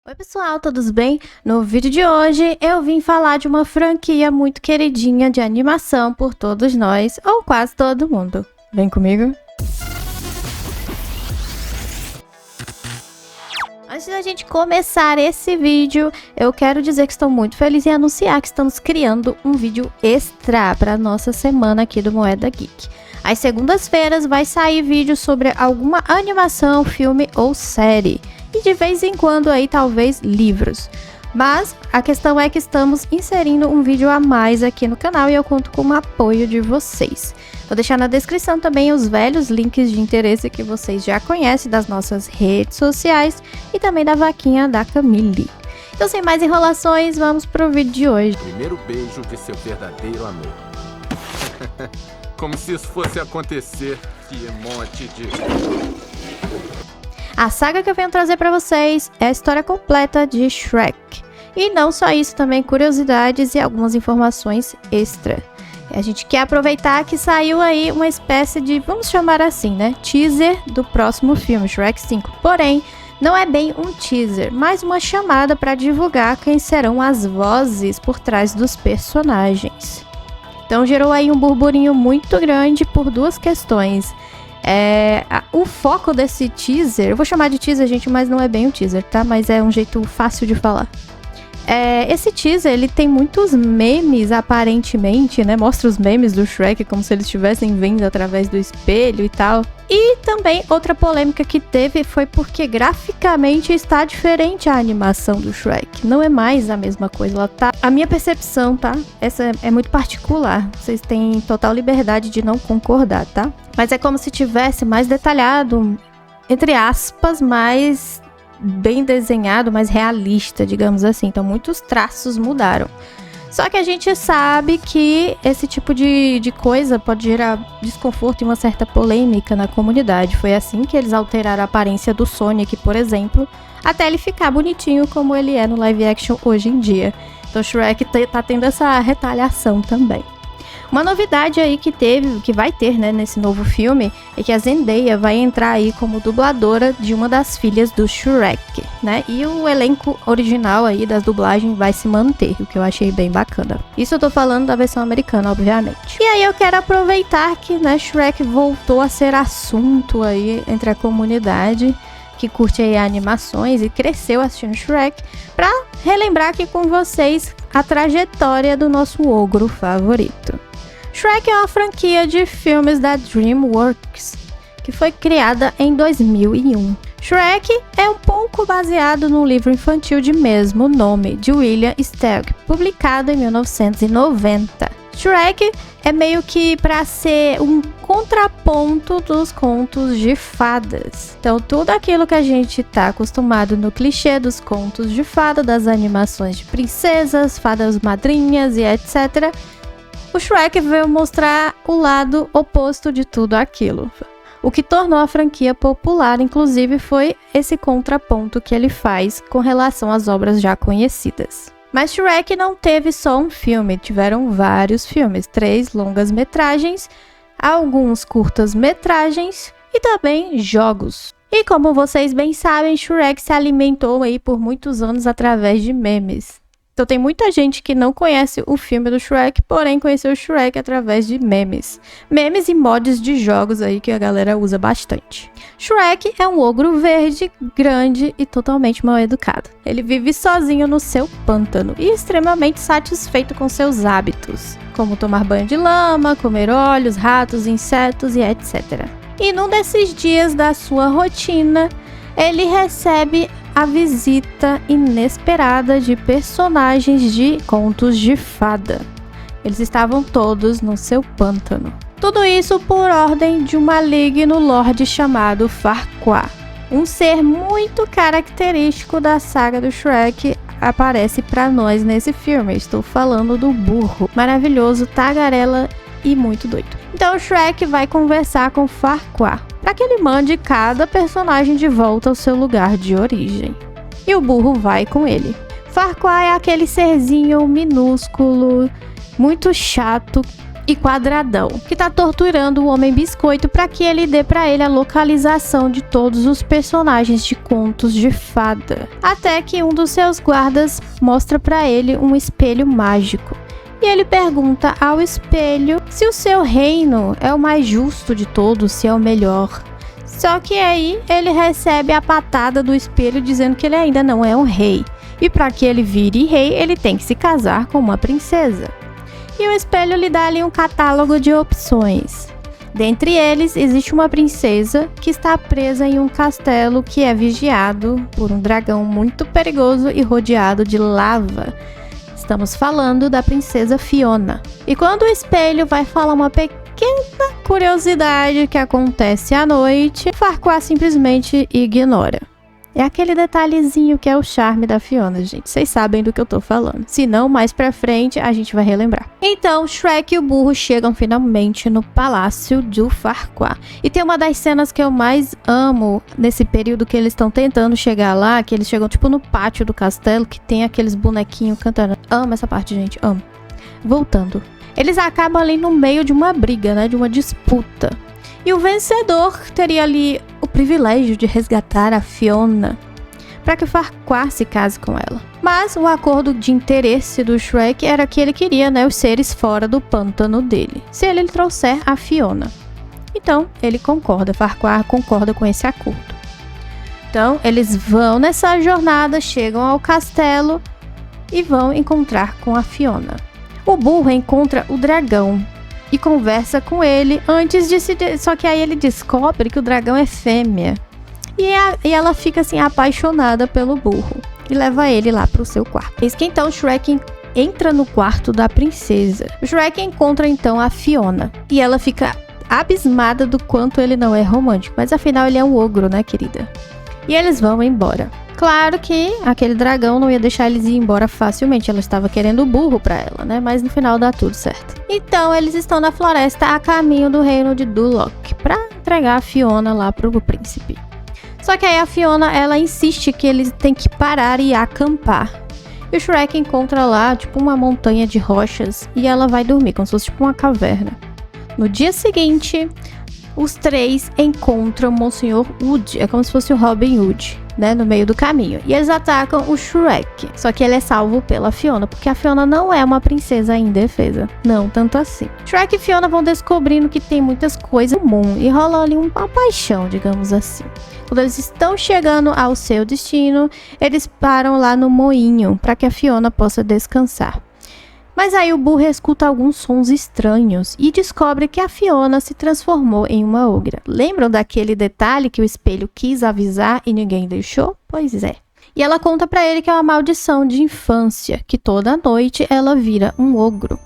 Oi pessoal, todos bem? No vídeo de hoje eu vim falar de uma franquia muito queridinha de animação por todos nós, ou quase todo mundo. Vem comigo? Antes da gente começar esse vídeo, eu quero dizer que estou muito feliz em anunciar que estamos criando um vídeo extra para nossa semana aqui do Moeda Geek. Às segundas-feiras vai sair vídeo sobre alguma animação, filme ou série. E de vez em quando aí talvez livros. Mas a questão é que estamos inserindo um vídeo a mais aqui no canal e eu conto com o apoio de vocês. Vou deixar na descrição também os velhos links de interesse que vocês já conhecem das nossas redes sociais e também da vaquinha da Camille. Então sem mais enrolações, vamos pro vídeo de hoje. Primeiro beijo de seu verdadeiro amor. Como se isso fosse acontecer. Que monte de... A saga que eu venho trazer para vocês é a história completa de Shrek. E não só isso, também curiosidades e algumas informações extra. A gente quer aproveitar que saiu aí uma espécie de, vamos chamar assim, né? Teaser do próximo filme, Shrek 5. Porém, não é bem um teaser, mas uma chamada para divulgar quem serão as vozes por trás dos personagens. Então gerou aí um burburinho muito grande por duas questões. O foco desse teaser, eu vou chamar de teaser, gente, mas não é bem um teaser, tá? Mas é um jeito fácil de falar. Esse teaser, ele tem muitos memes, aparentemente, né? Mostra os memes do Shrek como se eles estivessem vendo através do espelho e tal. E também outra polêmica que teve foi porque graficamente está diferente a animação do Shrek. Não é mais a mesma coisa, ela tá... A minha percepção, tá? Essa é muito particular. Vocês têm total liberdade de não concordar, tá? Mas é como se tivesse mais detalhado, entre aspas, mais bem desenhado, mais realista, digamos assim. Então muitos traços mudaram. Só que a gente sabe que esse tipo de coisa pode gerar desconforto e uma certa polêmica na comunidade. Foi assim que eles alteraram a aparência do Sonic, por exemplo, até ele ficar bonitinho como ele é no live action hoje em dia. Então Shrek tá tendo essa retaliação também. Uma novidade aí que vai ter, né, nesse novo filme, é que a Zendaya vai entrar aí como dubladora de uma das filhas do Shrek, né? E o elenco original aí das dublagens vai se manter, o que eu achei bem bacana. Isso eu tô falando da versão americana, obviamente. E aí eu quero aproveitar que, né, Shrek voltou a ser assunto aí entre a comunidade que curte aí animações e cresceu assistindo Shrek, pra relembrar aqui com vocês a trajetória do nosso ogro favorito. Shrek é uma franquia de filmes da DreamWorks, que foi criada em 2001. Shrek é um pouco baseado no livro infantil de mesmo nome, de William Steig, publicado em 1990. Shrek é meio que para ser um contraponto dos contos de fadas. Então, tudo aquilo que a gente tá acostumado no clichê dos contos de fada, das animações de princesas, fadas madrinhas e etc., o Shrek veio mostrar o lado oposto de tudo aquilo. O que tornou a franquia popular, inclusive, foi esse contraponto que ele faz com relação às obras já conhecidas. Mas Shrek não teve só um filme, tiveram vários filmes, 3 longas-metragens, alguns curtas-metragens e também jogos. E como vocês bem sabem, Shrek se alimentou aí por muitos anos através de memes. Então tem muita gente que não conhece o filme do Shrek, porém conheceu o Shrek através de memes. Memes e mods de jogos aí que a galera usa bastante. Shrek é um ogro verde, grande e totalmente mal educado. Ele vive sozinho no seu pântano e extremamente satisfeito com seus hábitos, como tomar banho de lama, comer olhos, ratos, insetos e etc. E num desses dias da sua rotina, ele recebe a visita inesperada de personagens de contos de fada. Eles estavam todos no seu pântano. Tudo isso por ordem de um maligno lorde chamado Farquaad. Um ser muito característico da saga do Shrek aparece para nós nesse filme. Estou falando do burro, maravilhoso, tagarela e muito doido. Então o Shrek vai conversar com Farquaad para que ele mande cada personagem de volta ao seu lugar de origem. E o burro vai com ele. Farquaad é aquele serzinho minúsculo, muito chato, e Quadradão, que tá torturando o Homem Biscoito para que ele dê para ele a localização de todos os personagens de contos de fada. Até que um dos seus guardas mostra para ele um espelho mágico. E ele pergunta ao espelho se o seu reino é o mais justo de todos, se é o melhor. Só que aí ele recebe a patada do espelho dizendo que ele ainda não é um rei. E para que ele vire rei, ele tem que se casar com uma princesa. E o espelho lhe dá ali um catálogo de opções. Dentre eles, existe uma princesa que está presa em um castelo que é vigiado por um dragão muito perigoso e rodeado de lava. Estamos falando da princesa Fiona. E quando o espelho vai falar uma pequena curiosidade que acontece à noite, Farquaad simplesmente ignora. É aquele detalhezinho que é o charme da Fiona, gente. Vocês sabem do que eu tô falando. Se não, mais pra frente a gente vai relembrar. Então, Shrek e o burro chegam finalmente no palácio do Farquaad. E tem uma das cenas que eu mais amo nesse período que eles estão tentando chegar lá, que eles chegam tipo no pátio do castelo, que tem aqueles bonequinhos cantando. Amo essa parte, gente, amo. Voltando. Eles acabam ali no meio de uma briga, né, de uma disputa. E o vencedor teria ali o privilégio de resgatar a Fiona para que o Farquaad se case com ela. Mas o acordo de interesse do Shrek era que ele queria, né, os seres fora do pântano dele, se ele trouxer a Fiona. Então, ele concorda, Farquaad concorda com esse acordo. Então, eles vão nessa jornada, chegam ao castelo e vão encontrar com a Fiona. O burro encontra o dragão e conversa com ele antes de se... Só que aí ele descobre que o dragão é fêmea. E ela fica assim apaixonada pelo burro e leva ele lá pro seu quarto. Eis que então Shrek entra no quarto da princesa. O Shrek encontra então a Fiona e ela fica abismada do quanto ele não é romântico. Mas afinal ele é um ogro, né, querida? E eles vão embora. Claro que aquele dragão não ia deixar eles ir embora facilmente. Ela estava querendo o burro pra ela, né? Mas no final dá tudo certo. Então eles estão na floresta a caminho do reino de Duloc pra entregar a Fiona lá pro príncipe. Só que aí a Fiona, ela insiste que eles têm que parar e acampar. E o Shrek encontra lá, tipo, uma montanha de rochas e ela vai dormir, como se fosse tipo uma caverna. No dia seguinte, os três encontram Monsenhor Wood. É como se fosse o Robin Hood, né, no meio do caminho. E eles atacam o Shrek. Só que ele é salvo pela Fiona, porque a Fiona não é uma princesa indefesa. Não tanto assim. Shrek e Fiona vão descobrindo que tem muitas coisas em comum e rola ali uma paixão, digamos assim. Quando eles estão chegando ao seu destino, eles param lá no moinho para que a Fiona possa descansar. Mas aí o burro escuta alguns sons estranhos e descobre que a Fiona se transformou em uma ogra. Lembram daquele detalhe que o espelho quis avisar e ninguém deixou? Pois é. E ela conta pra ele que é uma maldição de infância, que toda noite ela vira um ogro.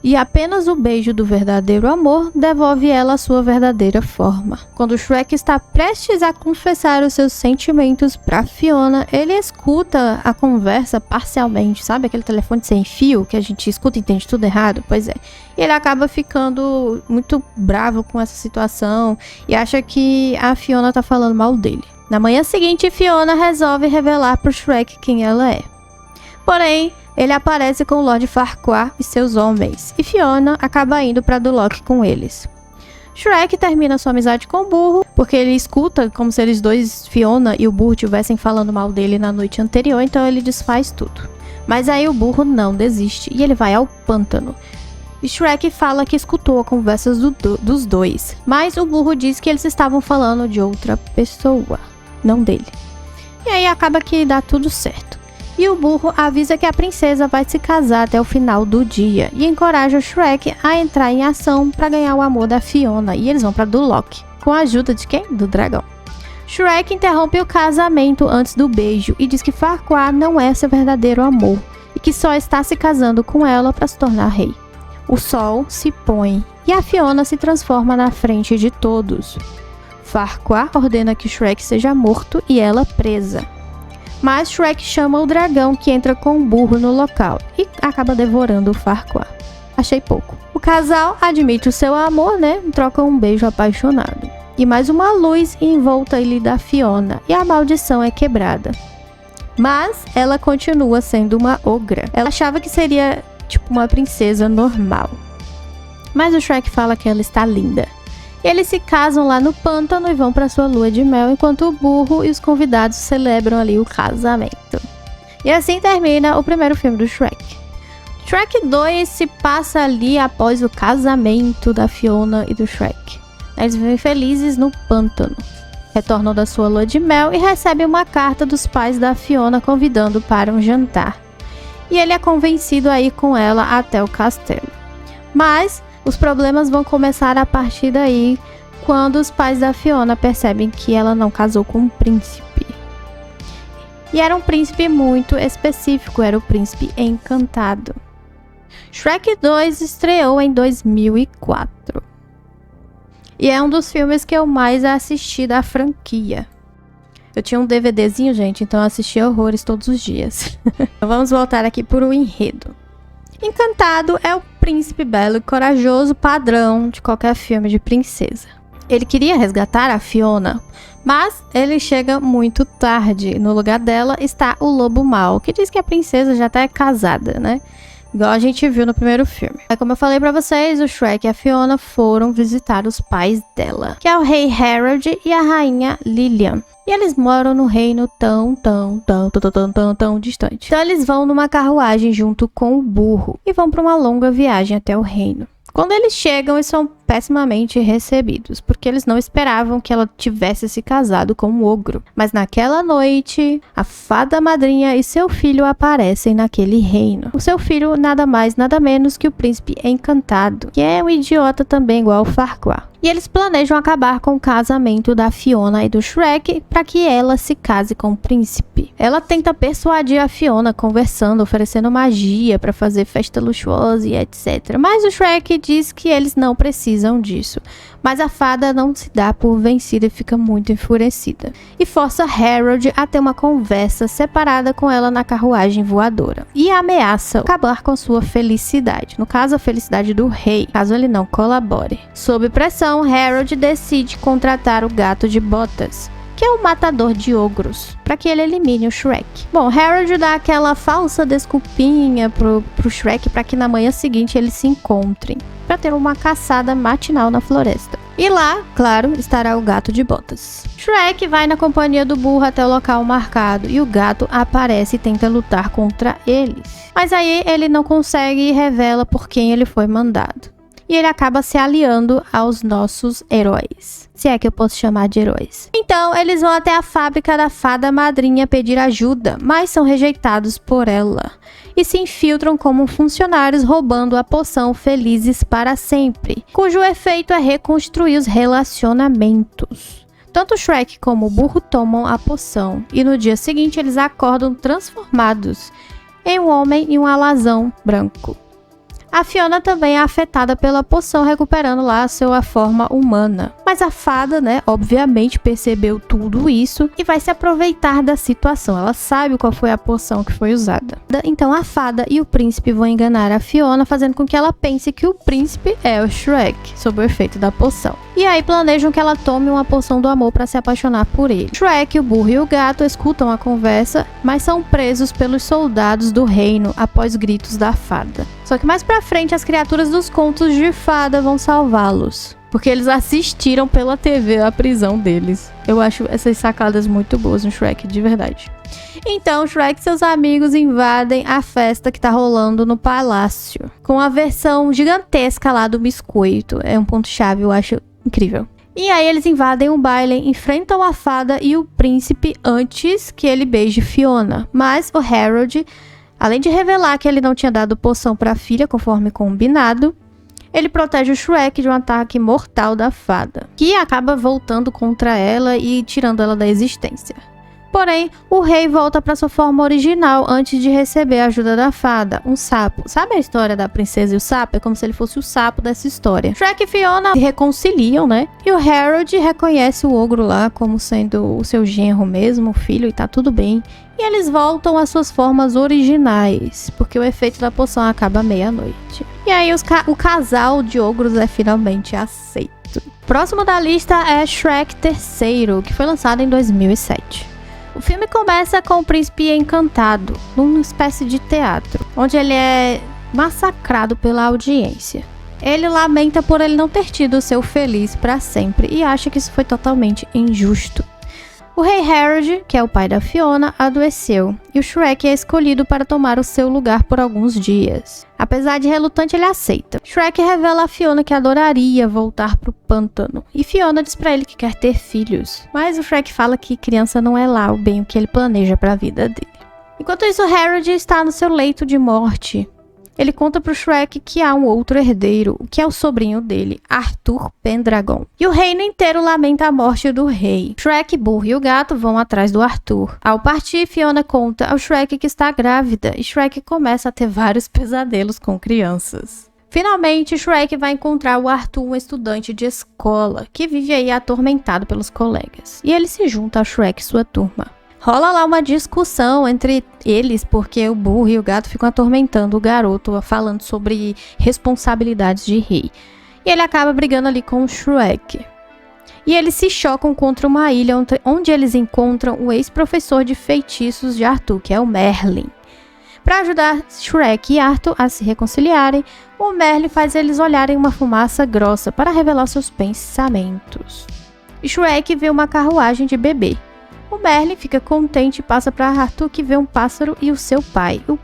E apenas o beijo do verdadeiro amor devolve ela a sua verdadeira forma. Quando o Shrek está prestes a confessar os seus sentimentos para Fiona, ele escuta a conversa parcialmente, sabe? Aquele telefone sem fio que a gente escuta e entende tudo errado? Pois é. E ele acaba ficando muito bravo com essa situação e acha que a Fiona tá falando mal dele. Na manhã seguinte, Fiona resolve revelar pro Shrek quem ela é. Porém, ele aparece com o Lord Farquaad e seus homens, e Fiona acaba indo para Duloc com eles. Shrek termina sua amizade com o burro, porque ele escuta como se eles dois, Fiona e o burro, estivessem falando mal dele na noite anterior, então ele desfaz tudo. Mas aí o burro não desiste, e ele vai ao pântano. E Shrek fala que escutou a conversa dos dois, mas o burro diz que eles estavam falando de outra pessoa, não dele. E aí acaba que dá tudo certo. E o burro avisa que a princesa vai se casar até o final do dia e encoraja o Shrek a entrar em ação para ganhar o amor da Fiona. E eles vão para Duloc, com a ajuda de quem? Do dragão. Shrek interrompe o casamento antes do beijo e diz que Farquaad não é seu verdadeiro amor e que só está se casando com ela para se tornar rei. O sol se põe e a Fiona se transforma na frente de todos. Farquaad ordena que Shrek seja morto e ela presa. Mas Shrek chama o dragão que entra com o burro no local e acaba devorando o Farquaad. Achei pouco. O casal admite o seu amor, né? Troca um beijo apaixonado. E mais uma luz em volta ali da Fiona e a maldição é quebrada. Mas ela continua sendo uma ogra. Ela achava que seria tipo uma princesa normal. mas o Shrek fala que ela está linda. Eles se casam lá no pântano e vão para sua lua de mel, enquanto o burro e os convidados celebram ali o casamento. E assim termina o primeiro filme do Shrek. Shrek 2 se passa ali após o casamento da Fiona e do Shrek. Eles vivem felizes no pântano. Retornam da sua lua de mel e recebem uma carta dos pais da Fiona convidando para um jantar. E ele é convencido a ir com ela até o castelo. Mas os problemas vão começar a partir daí, quando os pais da Fiona percebem que ela não casou com um príncipe. E era um príncipe muito específico, era o príncipe encantado. Shrek 2 estreou em 2004. E é um dos filmes que eu mais assisti da franquia. Eu tinha um DVDzinho, gente, então eu assistia horrores todos os dias. Então vamos voltar aqui para o enredo. Encantado é o príncipe belo e corajoso padrão de qualquer filme de princesa. Ele queria resgatar a Fiona, mas ele chega muito tarde. No lugar dela está o lobo mau, que diz que a princesa já está casada, né? Igual a gente viu no primeiro filme. Como eu falei pra vocês, o Shrek e a Fiona foram visitar os pais dela, que é o rei Harold e a rainha Lilian. E eles moram no reino tão distante. Então eles vão numa carruagem junto com o burro e vão para uma longa viagem até o reino. Quando eles chegam, eles são pessimamente recebidos, porque eles não esperavam que ela tivesse se casado com um ogro. Mas naquela noite, a fada madrinha e seu filho aparecem naquele reino. O seu filho nada mais, nada menos que o príncipe encantado, que é um idiota também igual o Farquaad. E eles planejam acabar com o casamento da Fiona e do Shrek para que ela se case com o príncipe. Ela tenta persuadir a Fiona conversando, oferecendo magia para fazer festa luxuosa e etc. Mas o Shrek diz que eles não precisam disso. Mas a fada não se dá por vencida e fica muito enfurecida. E força Harold a ter uma conversa separada com ela na carruagem voadora. E ameaça acabar com sua felicidade. No caso, a felicidade do rei, caso ele não colabore. Sob pressão, Harold decide contratar o gato de botas, que é o matador de ogros, para que ele elimine o Shrek. Bom, Harold dá aquela falsa desculpinha pro Shrek para que na manhã seguinte eles se encontrem, para ter uma caçada matinal na floresta. E lá, claro, estará o gato de botas. Shrek vai na companhia do burro até o local marcado e o gato aparece e tenta lutar contra eles. Mas aí ele não consegue e revela por quem ele foi mandado. E ele acaba se aliando aos nossos heróis. Se é que eu posso chamar de heróis. Então, eles vão até a fábrica da fada madrinha pedir ajuda, mas são rejeitados por ela. E se infiltram como funcionários roubando a poção Felizes para Sempre, cujo efeito é reconstruir os relacionamentos. Tanto Shrek como o burro tomam a poção, e no dia seguinte eles acordam transformados em um homem e um alazão branco. A Fiona também é afetada pela poção, recuperando lá a sua forma humana. Mas a fada, obviamente percebeu tudo isso e vai se aproveitar da situação. Ela sabe qual foi a poção que foi usada. Então a fada e o príncipe vão enganar a Fiona, fazendo com que ela pense que o príncipe é o Shrek, sob o efeito da poção. E aí planejam que ela tome uma poção do amor para se apaixonar por ele. Shrek, o burro e o gato escutam a conversa, mas são presos pelos soldados do reino após gritos da fada. Só que mais pra frente, as criaturas dos contos de fada vão salvá-los, porque eles assistiram pela TV a prisão deles. Eu acho essas sacadas muito boas no Shrek, de verdade. Então, Shrek e seus amigos invadem a festa que tá rolando no palácio, com a versão gigantesca lá do biscoito. É um ponto-chave, eu acho incrível. E aí eles invadem o baile, enfrentam a fada e o príncipe antes que ele beije Fiona. Mas o Harold, além de revelar que ele não tinha dado poção para a filha, conforme combinado, ele protege o Shrek de um ataque mortal da fada, que acaba voltando contra ela e tirando ela da existência. Porém, o rei volta para sua forma original antes de receber a ajuda da fada, um sapo. Sabe a história da princesa e o sapo? É como se ele fosse o sapo dessa história. Shrek e Fiona se reconciliam, E o Harold reconhece o ogro lá como sendo o seu genro mesmo, o filho, e tá tudo bem. E eles voltam às suas formas originais, porque o efeito da poção acaba à meia-noite. E aí o casal de ogros é finalmente aceito. Próximo da lista é Shrek III, que foi lançado em 2007. O filme começa com o príncipe encantado, numa espécie de teatro, onde ele é massacrado pela audiência. Ele lamenta por ele não ter tido o seu feliz para sempre e acha que isso foi totalmente injusto. O rei Harold, que é o pai da Fiona, adoeceu e o Shrek é escolhido para tomar o seu lugar por alguns dias. Apesar de relutante, ele aceita. Shrek revela a Fiona que adoraria voltar para o pântano e Fiona diz para ele que quer ter filhos. Mas o Shrek fala que criança não é lá o bem o que ele planeja para a vida dele. Enquanto isso, Harold está no seu leito de morte. Ele conta pro Shrek que há um outro herdeiro, que é o sobrinho dele, Arthur Pendragon. E o reino inteiro lamenta a morte do rei. Shrek, Burro e o gato vão atrás do Arthur. Ao partir, Fiona conta ao Shrek que está grávida e Shrek começa a ter vários pesadelos com crianças. Finalmente, Shrek vai encontrar o Arthur, um estudante de escola, que vive aí atormentado pelos colegas. E ele se junta a Shrek e sua turma. Rola lá uma discussão entre eles, porque o burro e o gato ficam atormentando o garoto, falando sobre responsabilidades de rei. E ele acaba brigando ali com o Shrek. E eles se chocam contra uma ilha onde eles encontram o ex-professor de feitiços de Arthur, que é o Merlin. Para ajudar Shrek e Arthur a se reconciliarem, o Merlin faz eles olharem uma fumaça grossa para revelar seus pensamentos. E Shrek vê uma carruagem de bebê. O Merlin fica contente e passa para Arthur, que vê um pássaro e o seu pai. O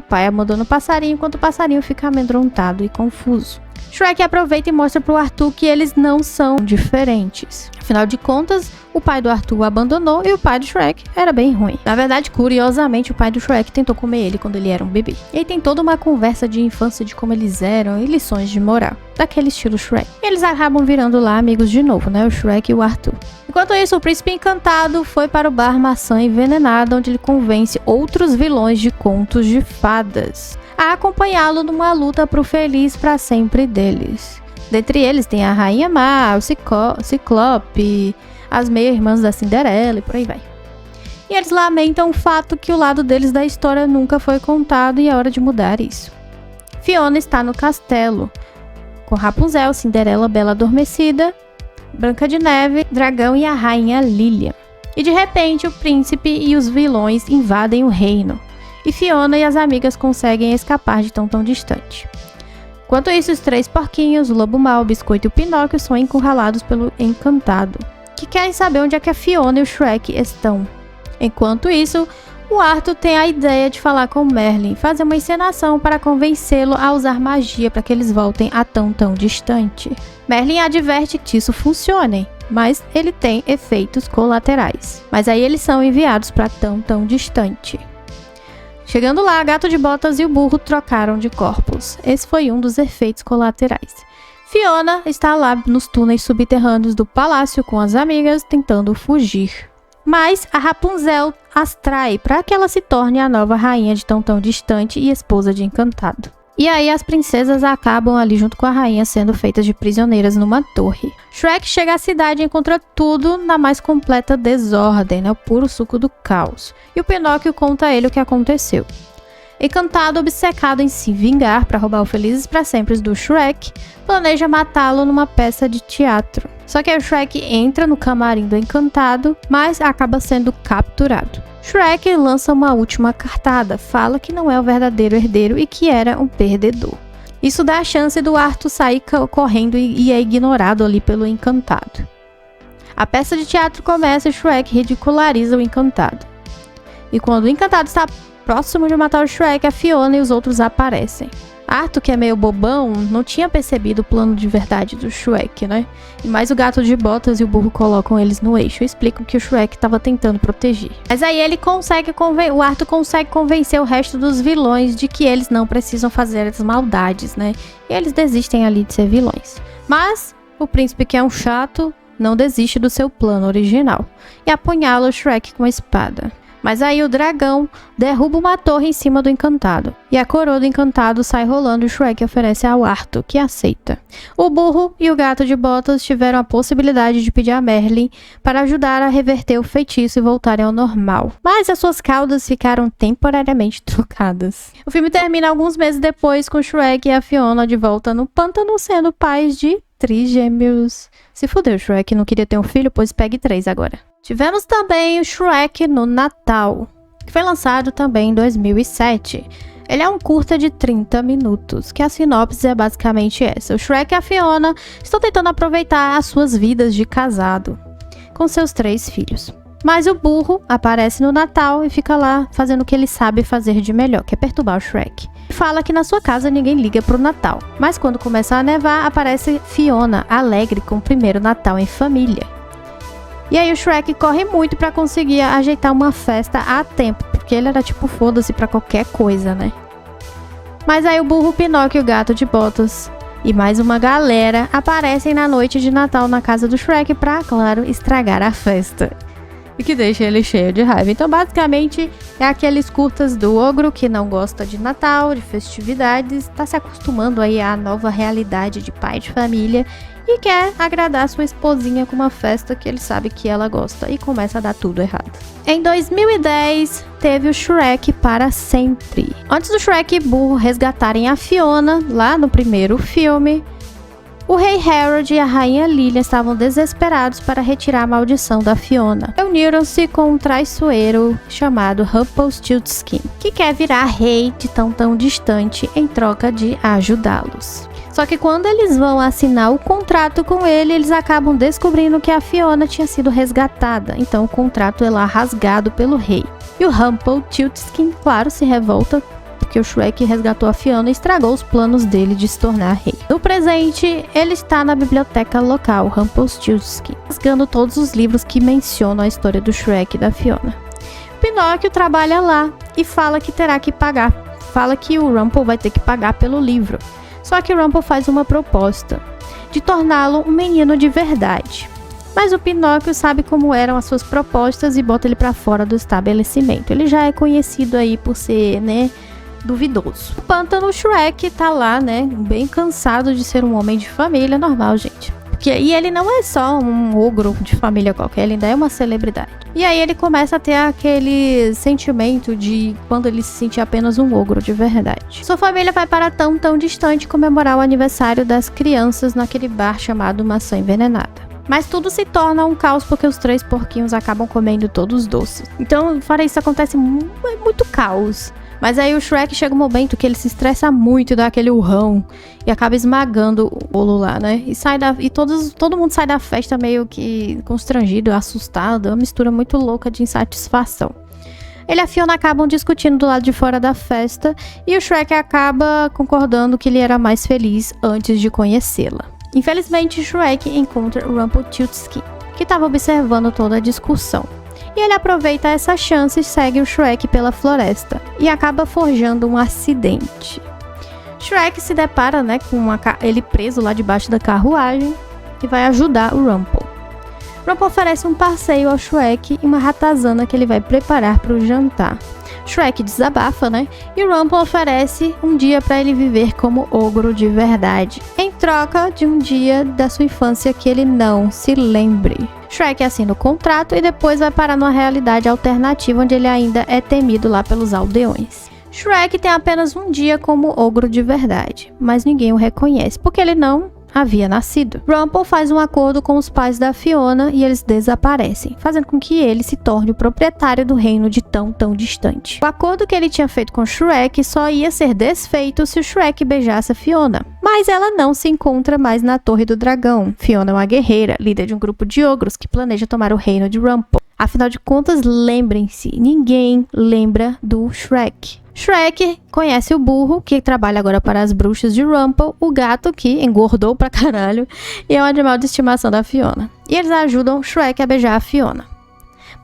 pai abandona o passarinho, enquanto o passarinho fica amedrontado e confuso. Shrek aproveita e mostra para o Arthur que eles não são diferentes. Afinal de contas, o pai do Arthur o abandonou e o pai do Shrek era bem ruim. Na verdade, curiosamente, o pai do Shrek tentou comer ele quando ele era um bebê. E aí tem toda uma conversa de infância de como eles eram e lições de moral, daquele estilo Shrek. E eles acabam virando lá amigos de novo, né? O Shrek e o Arthur. Enquanto isso, o príncipe encantado foi para o bar Maçã Envenenada, onde ele convence outros vilões de contos de fadas a acompanhá-lo numa luta pro feliz para sempre deles. Dentre eles tem a Rainha Má, o Ciclope, as meia-irmãs da Cinderela e por aí vai. E eles lamentam o fato que o lado deles da história nunca foi contado e é hora de mudar isso. Fiona está no castelo, com Rapunzel, Cinderela, Bela Adormecida, Branca de Neve, Dragão e a Rainha Lilian. E de repente o príncipe e os vilões invadem o reino. E Fiona e as amigas conseguem escapar de tão distante. Enquanto isso, os três porquinhos, o Lobo Mau, o Biscoito e o Pinóquio são encurralados pelo Encantado, que querem saber onde é que a Fiona e o Shrek estão. Enquanto isso, o Arthur tem a ideia de falar com o Merlin, fazer uma encenação para convencê-lo a usar magia para que eles voltem a tão distante. Merlin adverte que isso funcione, mas ele tem efeitos colaterais. Mas aí eles são enviados para tão distante. Chegando lá, Gato de Botas e o Burro trocaram de corpos. Esse foi um dos efeitos colaterais. Fiona está lá nos túneis subterrâneos do palácio com as amigas, tentando fugir. Mas a Rapunzel as trai para que ela se torne a nova rainha de tão distante e esposa de Encantado. E aí as princesas acabam ali junto com a rainha sendo feitas de prisioneiras numa torre. Shrek chega à cidade e encontra tudo na mais completa desordem, né? O puro suco do caos. E o Pinóquio conta a ele o que aconteceu. Encantado, obcecado em se vingar para roubar o Felizes para Sempre do Shrek, planeja matá-lo numa peça de teatro. Só que aí o Shrek entra no camarim do Encantado, mas acaba sendo capturado. Shrek lança uma última cartada, fala que não é o verdadeiro herdeiro e que era um perdedor. Isso dá a chance do Arthur sair correndo e é ignorado ali pelo Encantado. A peça de teatro começa e Shrek ridiculariza o Encantado. E quando o Encantado está próximo de matar o Shrek, a Fiona e os outros aparecem. Arthur, que é meio bobão, não tinha percebido o plano de verdade do Shrek, né? Mas o Gato de Botas e o Burro colocam eles no eixo e explicam que o Shrek estava tentando proteger. Mas aí o Arthur consegue convencer o resto dos vilões de que eles não precisam fazer as maldades, né? E eles desistem ali de ser vilões. Mas o príncipe, que é um chato, não desiste do seu plano original e apunhala o Shrek com a espada. Mas aí o dragão derruba uma torre em cima do Encantado. E a coroa do Encantado sai rolando e o Shrek oferece ao Arthur, que aceita. O Burro e o Gato de Botas tiveram a possibilidade de pedir a Merlin para ajudar a reverter o feitiço e voltarem ao normal. Mas as suas caudas ficaram temporariamente trocadas. O filme termina alguns meses depois com o Shrek e a Fiona de volta no pântano sendo pais de trigêmeos. Se fudeu, Shrek não queria ter um filho, pois pegue 3 agora. Tivemos também o Shrek no Natal, que foi lançado também em 2007. Ele é um curta de 30 minutos, que a sinopse é basicamente essa. O Shrek e a Fiona estão tentando aproveitar as suas vidas de casado com seus 3 filhos. Mas o burro aparece no Natal e fica lá fazendo o que ele sabe fazer de melhor, que é perturbar o Shrek. Fala que na sua casa ninguém liga pro Natal. Mas quando começa a nevar, aparece Fiona, alegre com o primeiro Natal em família. E aí o Shrek corre muito pra conseguir ajeitar uma festa a tempo, porque ele era tipo foda-se pra qualquer coisa, né? Mas aí o burro, Pinóquio e o gato de botas e mais uma galera aparecem na noite de Natal na casa do Shrek pra, claro, estragar a festa. E que deixa ele cheio de raiva. Então, basicamente, é aqueles curtas do ogro que não gosta de Natal, de festividades, tá se acostumando aí à nova realidade de pai de família e quer agradar sua esposinha com uma festa que ele sabe que ela gosta e começa a dar tudo errado. Em 2010, teve o Shrek para sempre. Antes do Shrek e Burro resgatarem a Fiona, lá no primeiro filme, o rei Harold e a rainha Lilian estavam desesperados para retirar a maldição da Fiona. Reuniram-se com um traiçoeiro chamado Rumpelstiltskin, que quer virar rei de tão distante em troca de ajudá-los. Só que quando eles vão assinar o contrato com ele, eles acabam descobrindo que a Fiona tinha sido resgatada. Então o contrato é lá rasgado pelo rei. E o Rumpelstiltskin, claro, se revolta porque o Shrek resgatou a Fiona e estragou os planos dele de se tornar rei. No presente, ele está na biblioteca local, Rumpelstiltskin, rasgando todos os livros que mencionam a história do Shrek e da Fiona. Pinóquio trabalha lá e fala que terá que pagar. Fala que o Rumpel vai ter que pagar pelo livro. Só que o Rumpel faz uma proposta de torná-lo um menino de verdade. Mas o Pinóquio sabe como eram as suas propostas e bota ele para fora do estabelecimento. Ele já é conhecido aí por ser, duvidoso. O pântano Shrek tá lá, bem cansado de ser um homem de família normal, gente. E ele não é só um ogro de família qualquer, ele ainda é uma celebridade. E aí ele começa a ter aquele sentimento de quando ele se sente apenas um ogro de verdade. Sua família vai para tão distante comemorar o aniversário das crianças naquele bar chamado Maçã Envenenada. Mas tudo se torna um caos porque os 3 porquinhos acabam comendo todos os doces. Então, fora isso, acontece muito caos. Mas aí o Shrek chega um momento que ele se estressa muito e dá aquele urrão e acaba esmagando o bolo lá, E todo mundo sai da festa meio que constrangido, assustado, uma mistura muito louca de insatisfação. Ele e a Fiona acabam discutindo do lado de fora da festa e o Shrek acaba concordando que ele era mais feliz antes de conhecê-la. Infelizmente, Shrek encontra o Rumpelstiltskin, que estava observando toda a discussão. E ele aproveita essa chance e segue o Shrek pela floresta e acaba forjando um acidente. Shrek se depara com ele preso lá debaixo da carruagem e vai ajudar o Rumpel. Rumpel oferece um passeio ao Shrek e uma ratazana que ele vai preparar para o jantar. Shrek desabafa, e o Rumpel oferece um dia para ele viver como ogro de verdade, em troca de um dia da sua infância que ele não se lembre. Shrek assina o contrato e depois vai parar numa realidade alternativa onde ele ainda é temido lá pelos aldeões. Shrek tem apenas um dia como ogro de verdade, mas ninguém o reconhece porque ele não havia nascido. Rumpel faz um acordo com os pais da Fiona e eles desaparecem, fazendo com que ele se torne o proprietário do reino de tão distante. O acordo que ele tinha feito com Shrek só ia ser desfeito se o Shrek beijasse a Fiona. Mas ela não se encontra mais na Torre do Dragão. Fiona é uma guerreira, líder de um grupo de ogros que planeja tomar o reino de Rumpel. Afinal de contas, lembrem-se, ninguém lembra do Shrek. Shrek conhece o burro, que trabalha agora para as bruxas de Rumpel, o gato, que engordou pra caralho, e é o animal de estimação da Fiona. E eles ajudam Shrek a beijar a Fiona.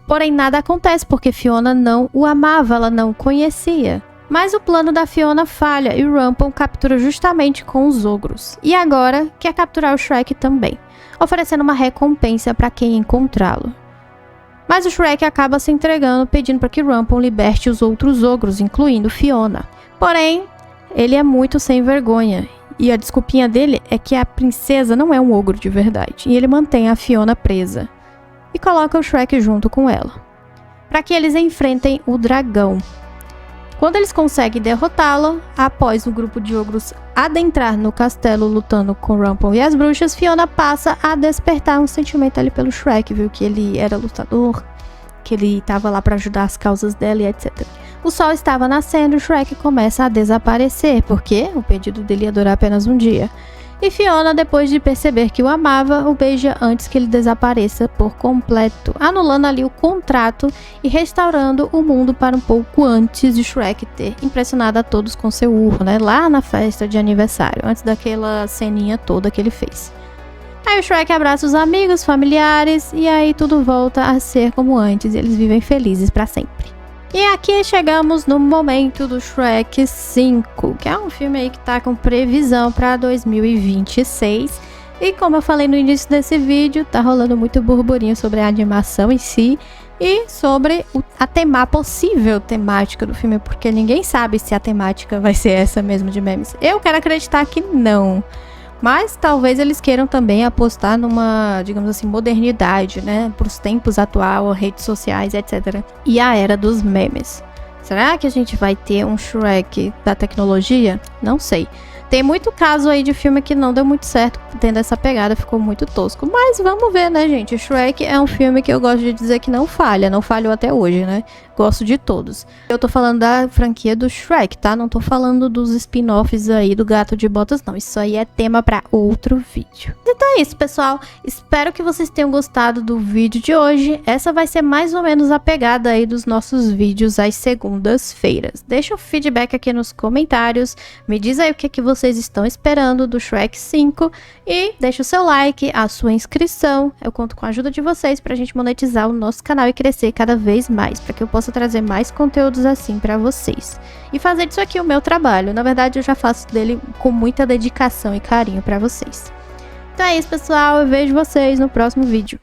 Porém, nada acontece, porque Fiona não o amava, ela não o conhecia. Mas o plano da Fiona falha, e o Rumpel captura justamente com os ogros. E agora, quer capturar o Shrek também, oferecendo uma recompensa para quem encontrá-lo. Mas o Shrek acaba se entregando, pedindo para que Rumpel liberte os outros ogros, incluindo Fiona. Porém, ele é muito sem vergonha, e a desculpinha dele é que a princesa não é um ogro de verdade, e ele mantém a Fiona presa, e coloca o Shrek junto com ela, para que eles enfrentem o dragão. Quando eles conseguem derrotá-lo, após o grupo de ogros adentrar no castelo lutando com Rumpel e as bruxas, Fiona passa a despertar um sentimento ali pelo Shrek, viu que ele era lutador, que ele estava lá para ajudar as causas dela e etc. O sol estava nascendo e Shrek começa a desaparecer, porque o pedido dele ia durar apenas um dia. E Fiona, depois de perceber que o amava, o beija antes que ele desapareça por completo, anulando ali o contrato e restaurando o mundo para um pouco antes de Shrek ter impressionado a todos com seu urro, né? Lá na festa de aniversário, antes daquela ceninha toda que ele fez. Aí o Shrek abraça os amigos, familiares, e aí tudo volta a ser como antes, e eles vivem felizes para sempre. E aqui chegamos no momento do Shrek 5, que é um filme aí que tá com previsão para 2026. E como eu falei no início desse vídeo, tá rolando muito burburinho sobre a animação em si e sobre a possível temática do filme, porque ninguém sabe se a temática vai ser essa mesmo de memes. Eu quero acreditar que não. Mas talvez eles queiram também apostar numa, digamos assim, modernidade, né? Para os tempos atuais, redes sociais, etc. E a era dos memes. Será que a gente vai ter um Shrek da tecnologia? Não sei. Tem muito caso aí de filme que não deu muito certo, tendo essa pegada, ficou muito tosco. Mas vamos ver, né, gente? Shrek é um filme que eu gosto de dizer que não falha, não falhou até hoje, né? Gosto de todos. Eu tô falando da franquia do Shrek, tá? Não tô falando dos spin-offs aí do Gato de Botas, não. Isso aí é tema pra outro vídeo. Então é isso, pessoal. Espero que vocês tenham gostado do vídeo de hoje. Essa vai ser mais ou menos a pegada aí dos nossos vídeos às segundas-feiras. Deixa o feedback aqui nos comentários. Me diz aí o que vocês estão esperando do Shrek 5 e deixa o seu like, a sua inscrição. Eu conto com a ajuda de vocês pra gente monetizar o nosso canal e crescer cada vez mais, para que eu possa trazer mais conteúdos assim pra vocês. E fazer disso aqui o meu trabalho. Na verdade, eu já faço dele com muita dedicação e carinho pra vocês. Então é isso, pessoal. Eu vejo vocês no próximo vídeo.